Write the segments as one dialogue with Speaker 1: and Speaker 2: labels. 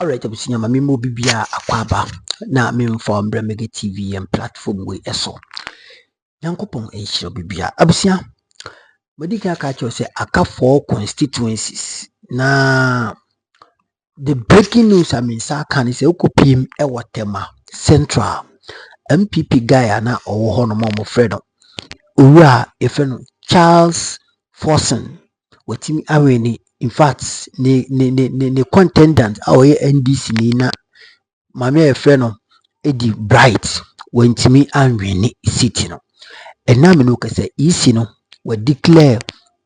Speaker 1: Alright, abusinya ma memo bibia akwaba na memform Bremege TV and platform we eso. Yankopon enhiro bibia. Abusinya medika ka cho say aka 4 constituencies na the breaking news I mean sa kan say ukopim e Tema Central NPP guy na owo ho no mo fredo. Owura efe no Charles Forson watimi aweni. In fact, ne contendant our NDC ni na mame friend no edi bright wentimi anwene city no. And now me no say EC no we declare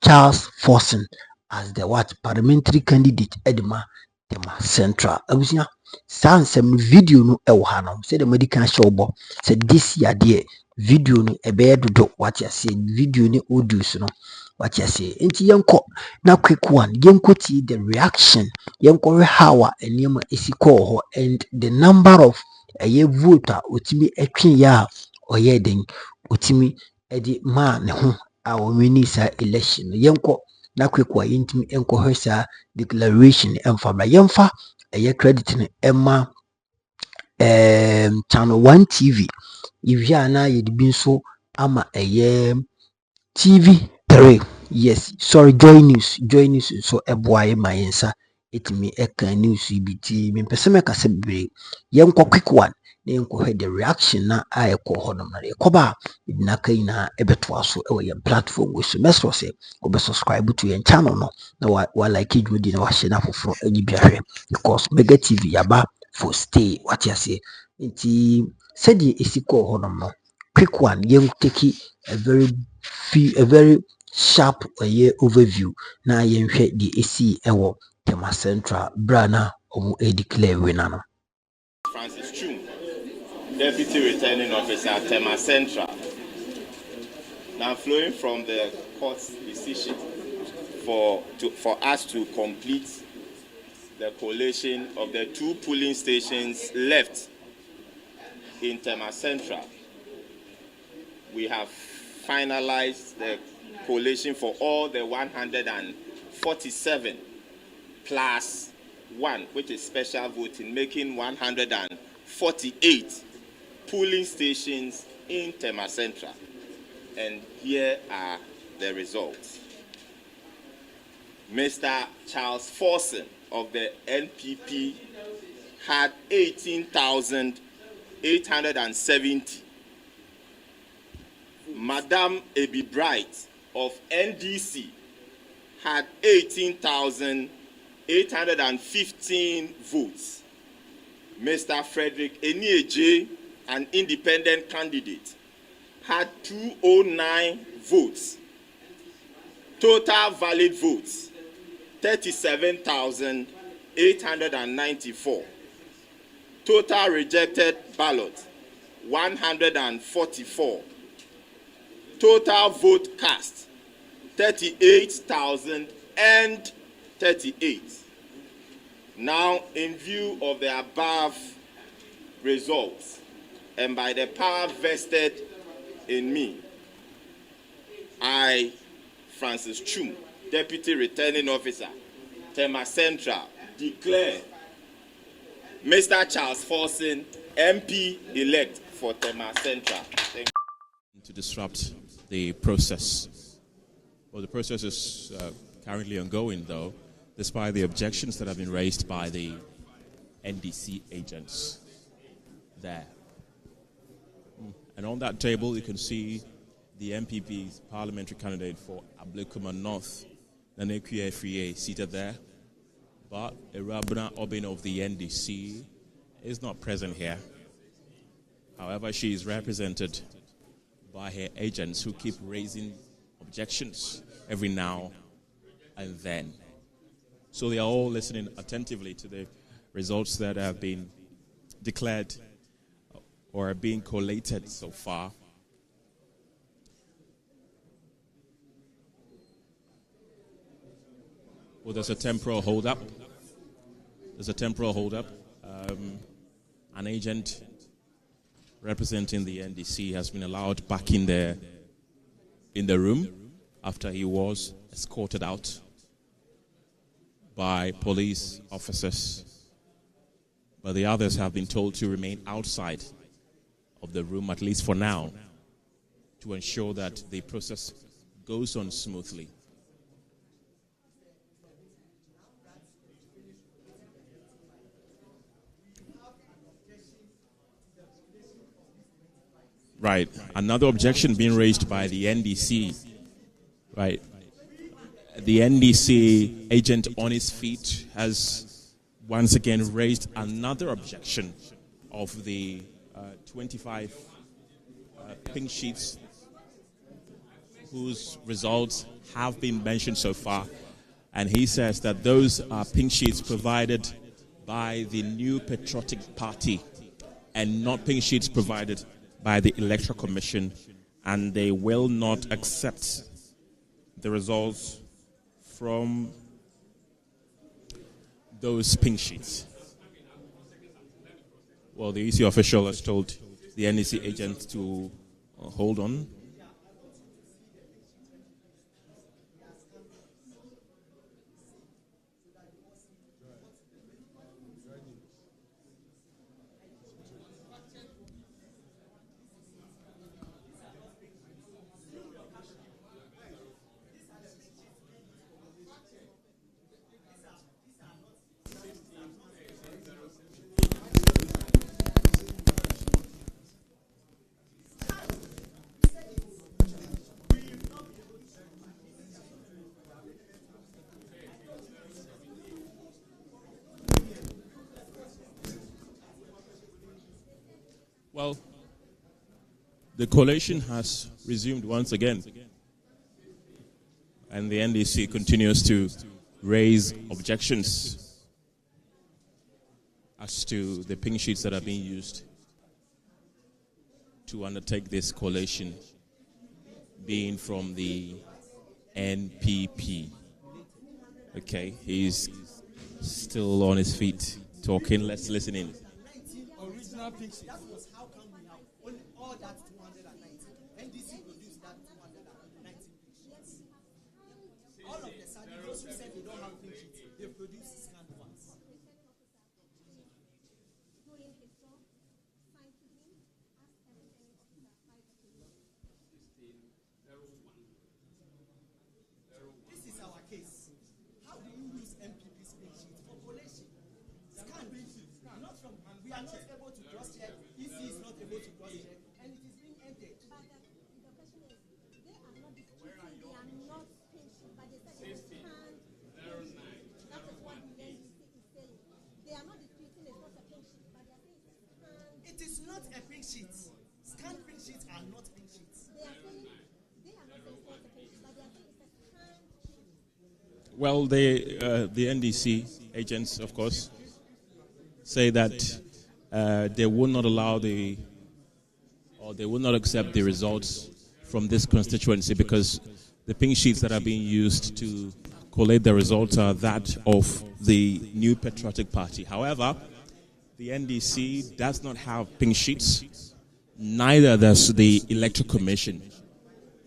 Speaker 1: Charles Forson as the what parliamentary candidate edma Tema Central. Abusia sansem video no e wo ha no say the medical show bo say this year there video no e be dodo what you say video ni audio no what you say enti yenko na quick one yenko ti the reaction yenko how enema esiko ho and the number of a voter otimi etwe ya oye den otimi edi ma ne ho a wini sa election yenko na quick one yentimi enko ho sa declaration emfa yemfa eye credit ne emma channel 1 TV ivia na yedibin so ama eye TV 3. Yes, sorry, joy news so eboaye mayensa etimi eka news ibiti me pese me kase bebre yenko quick one na yenko he the reaction na ayeko hodom na yekoba na kai na ebeto so ewe ye platform we so meso se obe subscribe to your channel no na wa like it with na wa share na foforo agibia because Mega TV yaba for stay what you say nti said esiko hodom no quick one yenko take a very sharp overview na yenhwe the AC ewo Tema Central brana omu declare winner no.
Speaker 2: Francis Chum, Deputy Returning Officer Tema Central. Now flowing from the court's decision for us to complete the collation of the 2 polling stations left in Tema Central, we have finalized the collation for all the 147 plus 1, which is special voting, making 148 polling stations in Tema Central. And here are the results. Mr. Charles Forson of the NPP had 18,870. Madam Ebi Bright of NDC had 18,815 votes. Mr. Frederick Enieje, an independent candidate, had 209 votes. Total valid votes, 37,894. Total rejected ballots, 144. Total vote cast, 38,038. Now, in view of the above results, and by the power vested in me, I, Francis Chum, Deputy Returning Officer, Tema Central, declare Mr. Charles Forson, MP-elect for Tema Central. Thank you.
Speaker 3: To disrupt the process. Well, the process is currently ongoing, though, despite the objections that have been raised by the NDC agents there. And on that table, you can see the NPP's parliamentary candidate for Ablekuma North, Nanekwe Efriye, seated there. But Irabna Obin of the NDC is not present here. However, she is represented by her agents who keep raising objections every now and then. So they are all listening attentively to the results that have been declared or are being collated so far. Well, there's a temporal hold-up. An agent representing the NDC has been allowed back in the room after he was escorted out by police officers but the others have been told to remain outside of the room, at least for now, to ensure that the process goes on smoothly. Right. Another objection being raised by the NDC. Right. The NDC agent on his feet has once again raised another objection of the 25 pink sheets whose results have been mentioned so far. And he says that those are pink sheets provided by the new patriotic party and not pink sheets provided by the Electoral Commission, and they will not accept the results from those pink sheets. Well, the EC official has told the NDC agent to hold on. Well, the collation has resumed once again, and the NDC continues to raise objections as to the pink sheets that are being used to undertake this collation, being from the NPP. Okay, he's still on his feet talking. Let's listen in.
Speaker 4: Original pink sheets. That was how come we have only all that 290. NDC produced that 290 pink sheets. All of the sudden, those who said they don't have pink sheets, they produced scanned ones. This is our case. How do you use NPP's pink sheets for collation? Scanned. Not from, we are not able to cross-check. EC is not able to cross-check, and it is being ended.
Speaker 5: But the question is, they are not disputing, they are not pinching, but they said it's scanned. That is what the NDC is saying. They are not disputing it's not a pink sheet, but they are saying it's scanned.
Speaker 4: It is not a pink sheet. Scanned pink sheets are not pink sheets.
Speaker 5: They are saying they are not saying it's not a pink sheet, but they are saying it's a scanned sheet.
Speaker 3: Well, the NDC agents, of course, say that they will not allow they will not accept the results from this constituency because the pink sheets that are being used to collate the results are that of the new patriotic party. However, the NDC does not have pink sheets, neither does the Electoral Commission.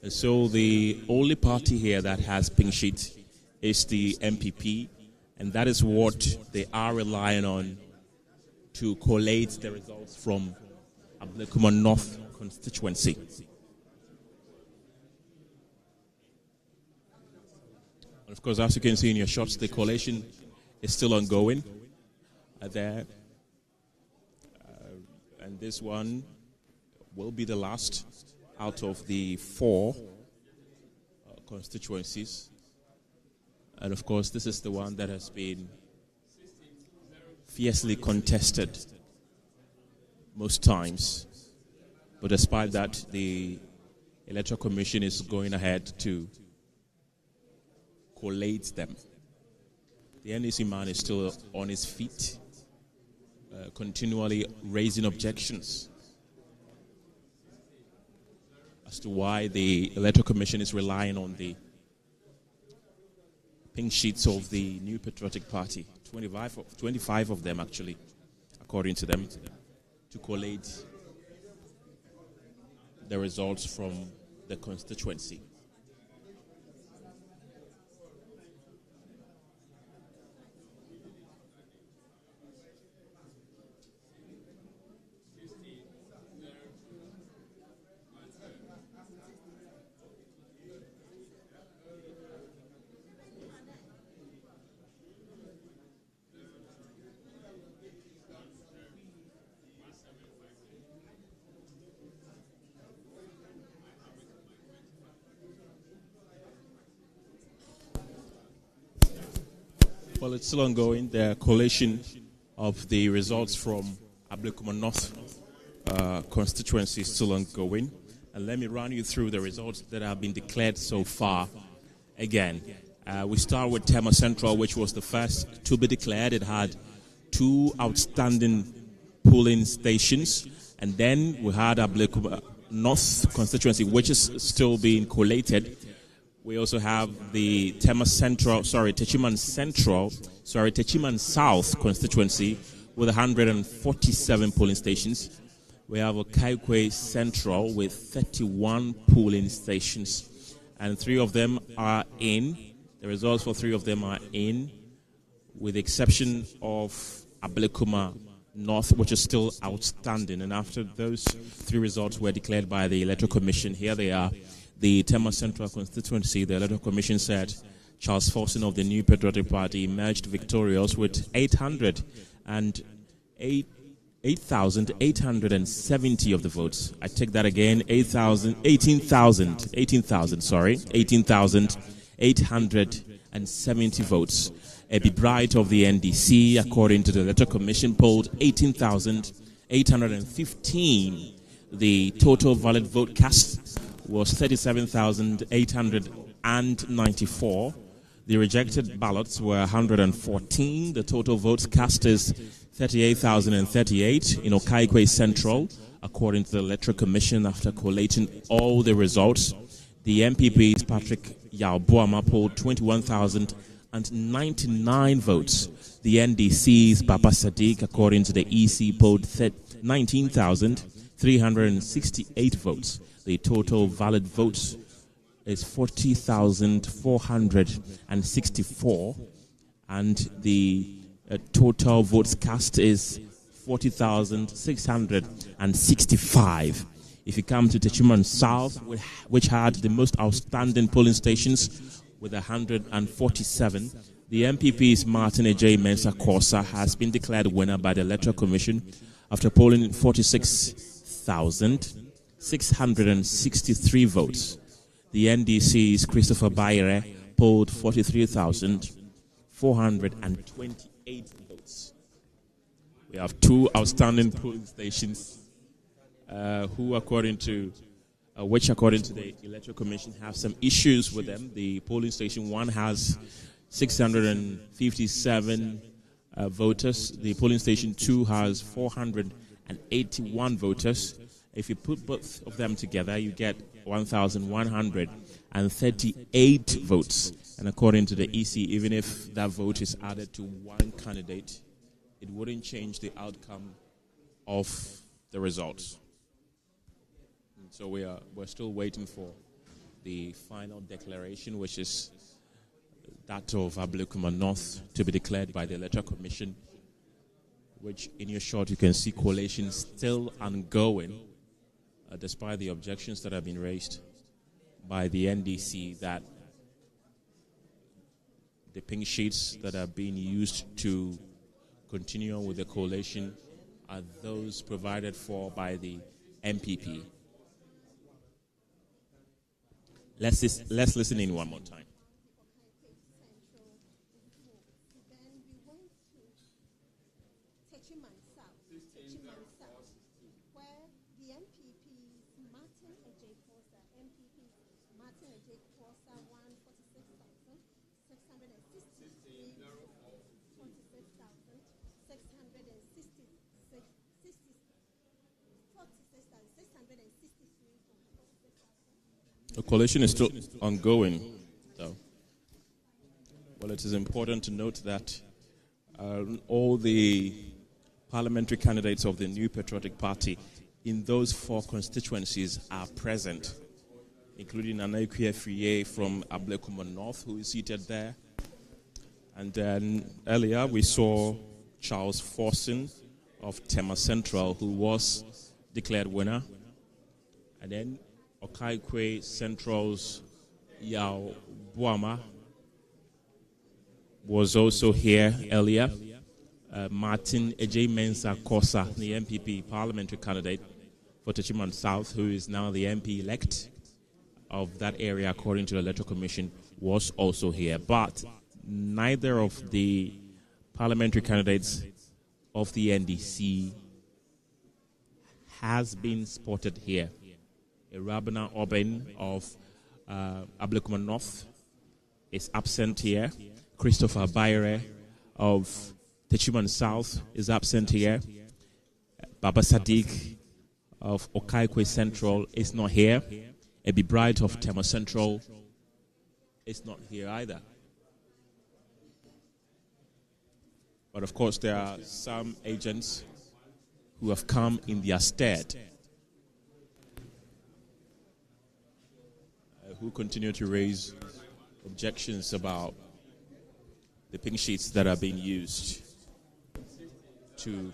Speaker 3: And so the only party here that has pink sheets is the NPP, and that is what they are relying on to collate the results from Ablekuma North constituency. And of course, as you can see in your shots, the collation is still ongoing there. And this one will be the last out of the 4 constituencies. And of course, this is the one that has been fiercely contested most times. But despite that, the Electoral Commission is going ahead to collate them. The NDC man is still on his feet, continually raising objections as to why the Electoral Commission is relying on the pink sheets of the new patriotic party, 25 of them actually, according to them, to collate the results from the constituency. Well, it's still ongoing. The collation of the results from Ablekuma North constituency is still ongoing. And let me run you through the results that have been declared so far. Again, we start with Tema Central, which was the first to be declared. It had 2 outstanding polling stations. And then we had Ablekuma North constituency, which is still being collated. We also have the Techiman South constituency with 147 polling stations. We have Okaikwe Central with 31 polling stations, and 3 of them are in. The results for 3 of them are in, with the exception of Ablekuma North, which is still outstanding. And after those 3 results were declared by the Electoral Commission, here they are. The Tema Central constituency, the Electoral Commission said Charles Forson of the New Patriotic Party emerged victorious with 8,870 of the votes. I take that again, 18,870 votes. Ebi Bright of the NDC, according to the Electoral Commission, polled 18,815. The total valid vote cast was 37,894. The rejected ballots were 114. The total votes cast is 38,038 in Okaikwe Central, according to the Electoral Commission. After collating all the results, the NPP's Patrick Yaubuama polled 21,099 votes. The NDC's Baba Sadiq, according to the EC, polled 19,368 votes. The total valid votes is 40,464, and the total votes cast is 40,665. If you come to Techiman South, which had the most outstanding polling stations with 147, the NPP's Martin J. Mensah Corsa has been declared winner by the Electoral Commission after polling 46,663 votes. The NDC's Christopher Bayere polled 43,428 votes. We have 2 outstanding polling stations, according to the Electoral Commission, have some issues with them. The polling station 1 has 657 voters. The polling station 2 has 481 voters. If you put both of them together, you get 1,138 votes. And according to the EC, even if that vote is added to one candidate, it wouldn't change the outcome of the results. And so we're still waiting for the final declaration, which is that of Ablekuma North, to be declared by the Electoral Commission, which in your short you can see collation still ongoing, despite the objections that have been raised by the NDC that the pink sheets that are being used to continue on with the collation are those provided for by the NPP. Let's listen in one more time. The collation is still ongoing, though. Well, it is important to note that all the parliamentary candidates of the New Patriotic Party in those 4 constituencies are present, including Anaikwe Friye from Ablekuma North, who is seated there. And then earlier we saw Charles Forson of Tema Central, who was declared winner. And then Okaikwe Central's Yao Buama was also here earlier. Martin J. Mensah Corsa, the NPP parliamentary candidate for Techiman South, who is now the MP-elect of that area according to the Electoral Commission, was also here. But neither of the parliamentary candidates of the NDC has been spotted here. Rabina Oben of Ablekuma North is absent here. Christopher Bayre of Techiman South is absent here. Baba Sadiq of Okaikwe Central is not here. Ebi Bright of Tema Central is not here either. But of course, there are some agents who have come in their stead, who continue to raise objections about the pink sheets that are being used to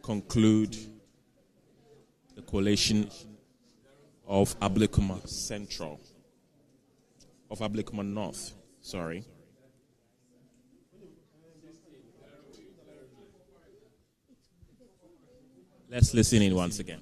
Speaker 3: conclude the collation of Ablekuma Central, of Ablekuma North, sorry. Let's listen in once again.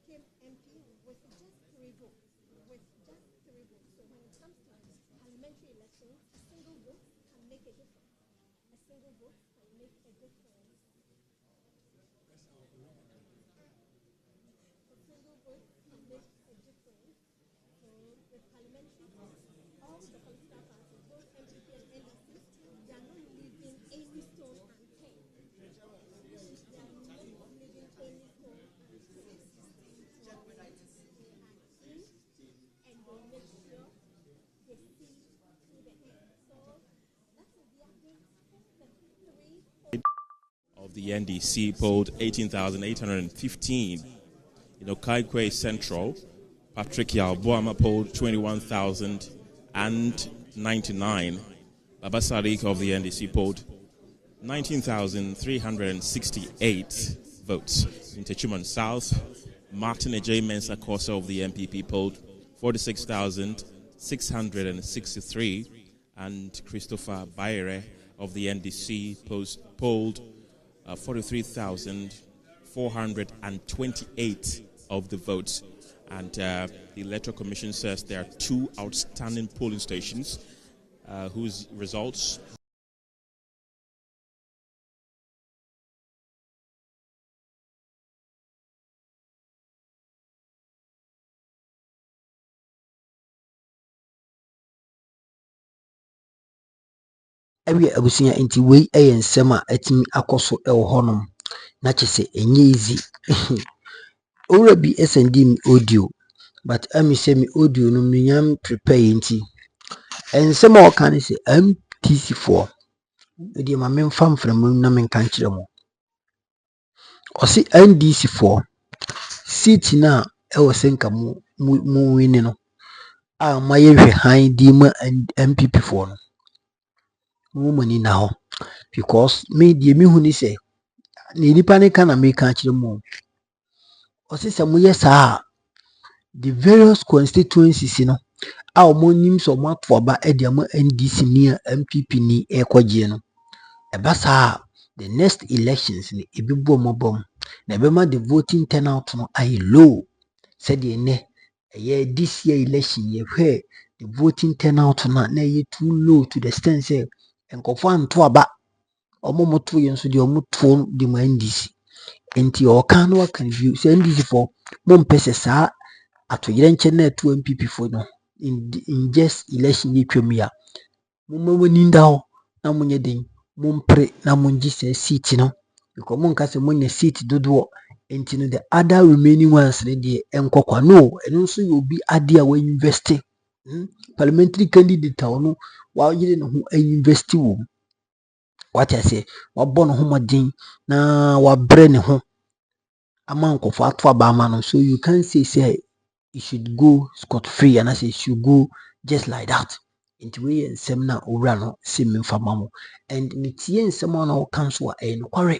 Speaker 5: Became MP with just 3 votes. So when it comes to parliamentary elections, a single vote can make a difference. A single vote can make a difference. A single vote can make a difference. So with parliamentary, all the political parties, both NPP and NDC, they are not leaving any stone unturned. They are not leaving any stone unturned. And they make sure they see to the end. So that is the update. The 3
Speaker 3: of the NDC polled 18,815. In Okaikwe Central, Patrick Yalboama polled 21,099. Baba Sadiq of the NDC polled 19,368 votes. In Techiman South, Martin Ejay Mensah Kosa of the NPP polled 46,663, and Christopher Bayre of the NDC polled 43,428 of the votes. And the Electoral Commission says there are 2 outstanding polling stations whose results
Speaker 1: Ewe abusunya nti wei nsɛm a atimi akɔso ɛwɔ hɔnom na kyese enye easy. Owura bi send me audio, but ami say me audio no me nyam prepare nti nsɛm a ɔka ne sɛ MTC for edi ma memfa mframu na menka nkyerɛ mo. Ɔse NDC for seat na ɛwɔ senka mu win no a ma yɛhwɛ han di ma MPP for no. Money now because me die me hu ni say ni nipa ne kana me ka kire mo o se mo yesa the various constituencies no a omo nim so mo ato aba e de ama NDC ni MPP ni ekwagie no e ba sa the next elections ni e bi bo mo bom na be ma the voting turnout no ai low said the ne this year election ye hwe the voting turnout na ye too low to the extent say enkofo anto aba omomoto ye nso de omoto de ma NDC enti o kan no kan view say NDC for mo mpese saa atoyere nche na to MPP for no in just election ye twam ya mo mamani nda ho na monye den mo mpre na monji say seat no because mo nka say monye seat dodo enti no the other remaining ones de enkokwa no eno nso ye obi ade a we invest parliamentary candidate no wa yire no ho invest wo what I say wa bon ho modin na wa bre ne ho ama nkofo ato abama no so you can say you should go scot free and I say you should go just like that nti we ye nsɛm na owura no se memfa ma mo and metie nsɛm a na woka nso a ɛyɛ nokware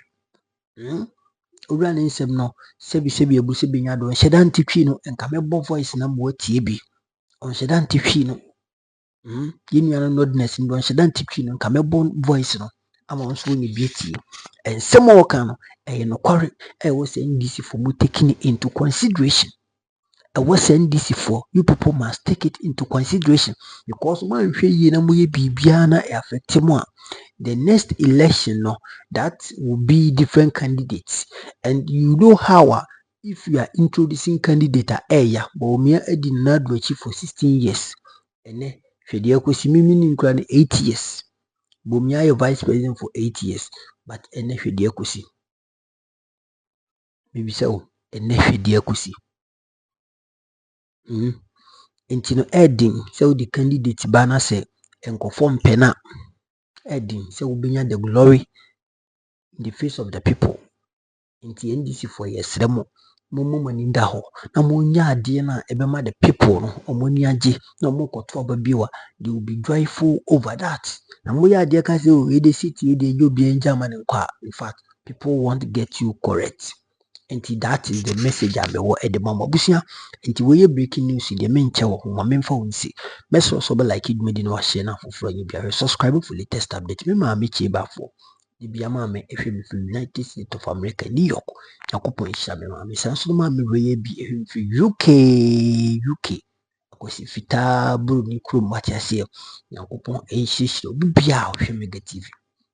Speaker 1: owura ne nsɛm no sɛbi ebu sɛ benya do nhyɛda ntetwi no nka mɛbɔ voice na mo atie bi ɔnhyɛda ntetwi no yɛnua no nodness no nhyɛda ntetwi no nka mɛbɔ voice no ama nso wɔn bi atie nsɛm a wɔka no ɛyɛ nokware ɛwɔ sɛ NDC for mo taking it into consideration ɛwɔ sɛ NDC for you people must take it into consideration because mo anhwɛ yie na mo yɛ biribiara na affect mo a the next election no that will be different candidates and you know how if you are introducing candidate ɛya Bawumia edi nadwachi for 16 years ene hwede akosi mimi ni nkura no 8 years Bawumia yɛ vice president for 8 years but ene hwede akosi bibisa o ene hwede akosi nti no ɛdin sɛ wodi candidate ba na sɛ nkɔfo mpena ɛdin sɛ wobenya the glory in the face of the people nti NDC for yɛsrɛ mo mo ni da hɔ na mo nya adeɛ na ɛbɛma the people no ɔmo ni agye na ɔmo kɔto aba biwa they will be joyful over that na mo yɛ adeɛ ka sɛ o ede city ede jo bi enja ma ne nkwa in fact people won't get you correct nti that is the message abewo ede mama busua nti we ye breaking news de me nche wo ho ma me mfa wo nsi meso so be like it medi no share na foforo nyi bia subscribe for latest update me ma me chi bafo de bia ma me ehwe me from United States of America New York yakopon hia me ma me sanso ma me we bi ehwe fi UK akosi fita bro ni krom matiase yakopon ehihie obi bia ohwe mega TV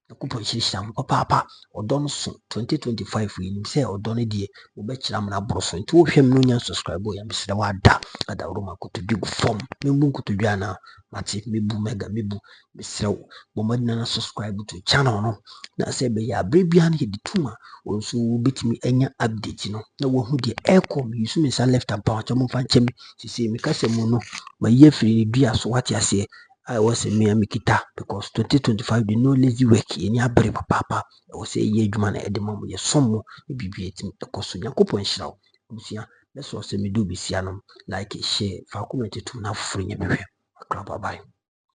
Speaker 1: yakopon hihia mo papa odon so 2025 yin say odon de obekira mna broso nti wo hwem no nya subscribe o ya mesere wada ada roma kotodu form membu kotodu ana mati mebu mega mebu mesere wo madina na subscribe to channel no na say be ya brebia na hedi tuma onso betimi anya update no na wo hu de aircom yusu me sa left and power chamo fa chem sisi me kase mu no ma ye firi dua so wati ase I was a mere mikita because 2025 the no lazy work in ya bere papa I was a ye juma na edema ye somo bibi etim ekoso yakopon hiraw busia let's also me do bisia no like share fa comment to na free nya behwe bye bye